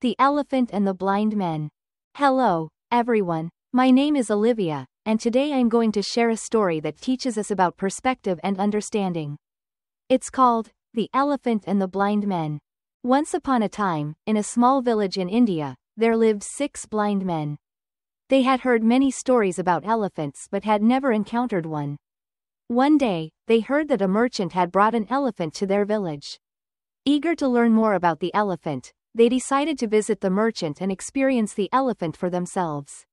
The Elephant and the Blind Men. Hello, everyone. My name is Olivia, and today I'm going to share a story that teaches us about perspective and understanding. It's called, The Elephant and the Blind Men. Once upon a time, in a small village in India, there lived 6 blind men. They had heard many stories about elephants but had never encountered one. One day, they heard that a merchant had brought an elephant to their village. Eager to learn more about the elephant, they decided to visit the merchant and experience the elephant for themselves.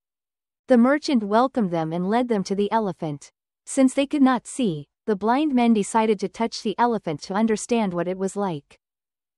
The merchant welcomed them and led them to the elephant. Since they could not see, the blind men decided to touch the elephant to understand what it was like.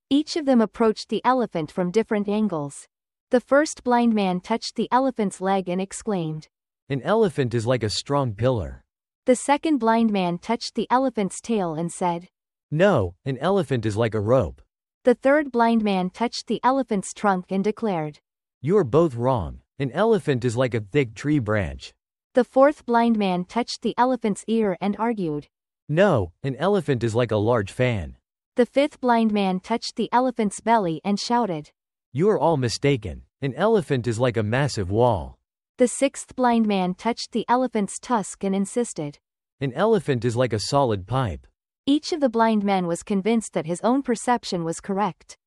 Each of them approached the elephant from different angles. The first blind man touched the elephant's leg and exclaimed, "An elephant is like a strong pillar." The second blind man touched the elephant's tail and said, "No, an elephant is like a rope." The third blind man touched the elephant's trunk and declared, "You are both wrong. An elephant is like a thick tree branch." The fourth blind man touched the elephant's ear and argued, "No, an elephant is like a large fan." The fifth blind man touched the elephant's belly and shouted, "You are all mistaken. An elephant is like a massive wall." The sixth blind man touched the elephant's tusk and insisted, "An elephant is like a solid pipe." Each of the blind men was convinced that his own perception was correct.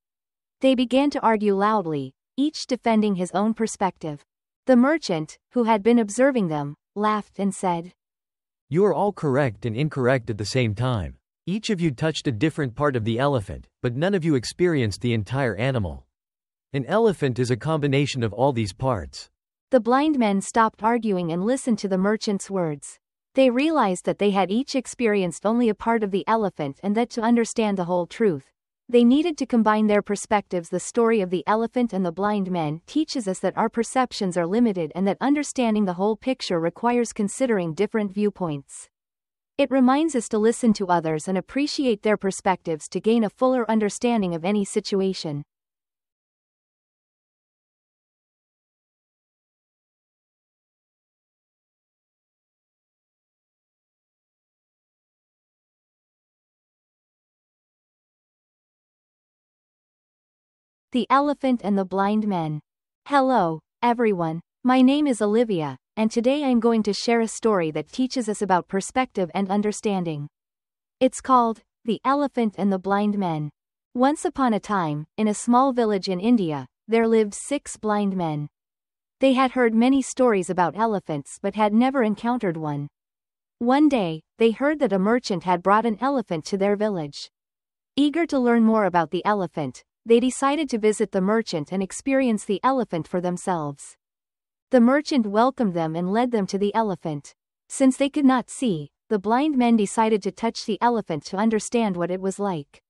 They began to argue loudly, each defending his own perspective. The merchant, who had been observing them, laughed and said, "You are all correct and incorrect at the same time. Each of you touched a different part of the elephant, but none of you experienced the entire animal. An elephant is a combination of all these parts." The blind men stopped arguing and listened to the merchant's words. They realized that they had each experienced only a part of the elephant and that to understand the whole truth, they needed to combine their perspectives. The story of the elephant and the blind men teaches us that our perceptions are limited and that understanding the whole picture requires considering different viewpoints. It reminds us to listen to others and appreciate their perspectives to gain a fuller understanding of any situation. The Elephant and the Blind Men. Hello, everyone. My name is Olivia, and today I'm going to share a story that teaches us about perspective and understanding. It's called, The Elephant and the Blind Men. Once upon a time, in a small village in India, there lived 6 blind men. They had heard many stories about elephants but had never encountered one. One day, they heard that a merchant had brought an elephant to their village. Eager to learn more about the elephant, they decided to visit the merchant and experience the elephant for themselves. The merchant welcomed them and led them to the elephant. Since they could not see, the blind men decided to touch the elephant to understand what it was like.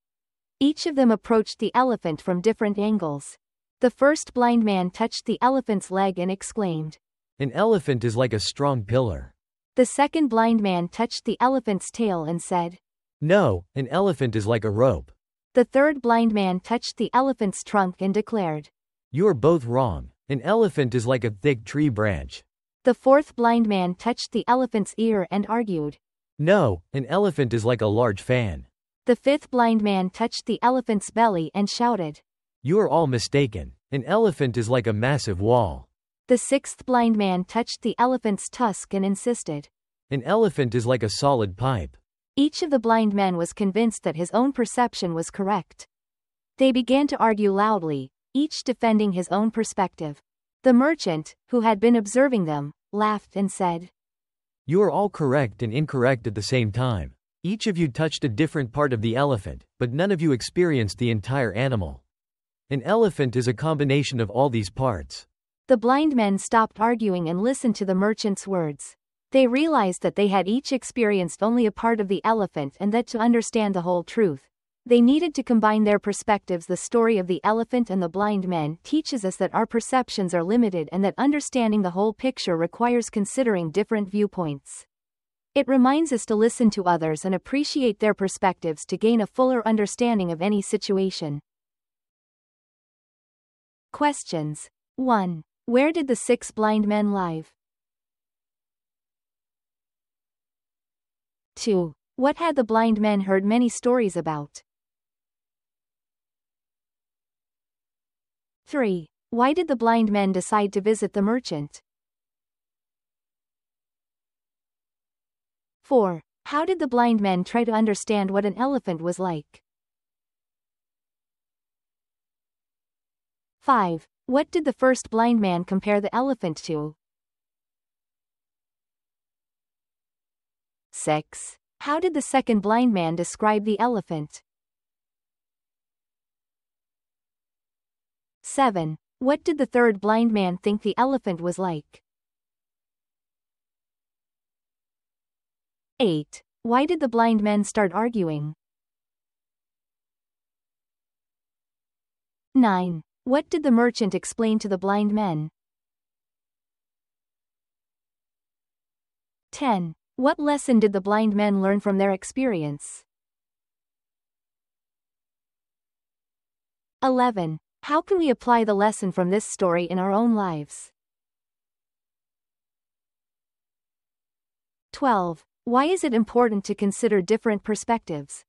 Each of them approached the elephant from different angles. The first blind man touched the elephant's leg and exclaimed, "An elephant is like a strong pillar." The second blind man touched the elephant's tail and said, "No, an elephant is like a rope." The third blind man touched the elephant's trunk and declared, "You are both wrong. An elephant is like a thick tree branch." The fourth blind man touched the elephant's ear and argued, "No, an elephant is like a large fan." The fifth blind man touched the elephant's belly and shouted, "You are all mistaken. An elephant is like a massive wall." The sixth blind man touched the elephant's tusk and insisted, "An elephant is like a solid pipe." Each of the blind men was convinced that his own perception was correct. They began to argue loudly, each defending his own perspective. The merchant, who had been observing them, laughed and said, "You are all correct and incorrect at the same time. Each of you touched a different part of the elephant, but none of you experienced the entire animal. An elephant is a combination of all these parts." The blind men stopped arguing and listened to the merchant's words. They realized that they had each experienced only a part of the elephant and that to understand the whole truth, they needed to combine their perspectives. The story of the elephant and the blind men teaches us that our perceptions are limited and that understanding the whole picture requires considering different viewpoints. It reminds us to listen to others and appreciate their perspectives to gain a fuller understanding of any situation. Questions. 1. Where did the 6 blind men live? 2. What had the blind men heard many stories about? 3. Why did the blind men decide to visit the merchant? 4. How did the blind men try to understand what an elephant was like? 5. What did the first blind man compare the elephant to? 6. How did the second blind man describe the elephant? 7. What did the third blind man think the elephant was like? 8. Why did the blind men start arguing? 9. What did the merchant explain to the blind men? 10. What lesson did the blind men learn from their experience? 11. How can we apply the lesson from this story in our own lives? 12. Why is it important to consider different perspectives?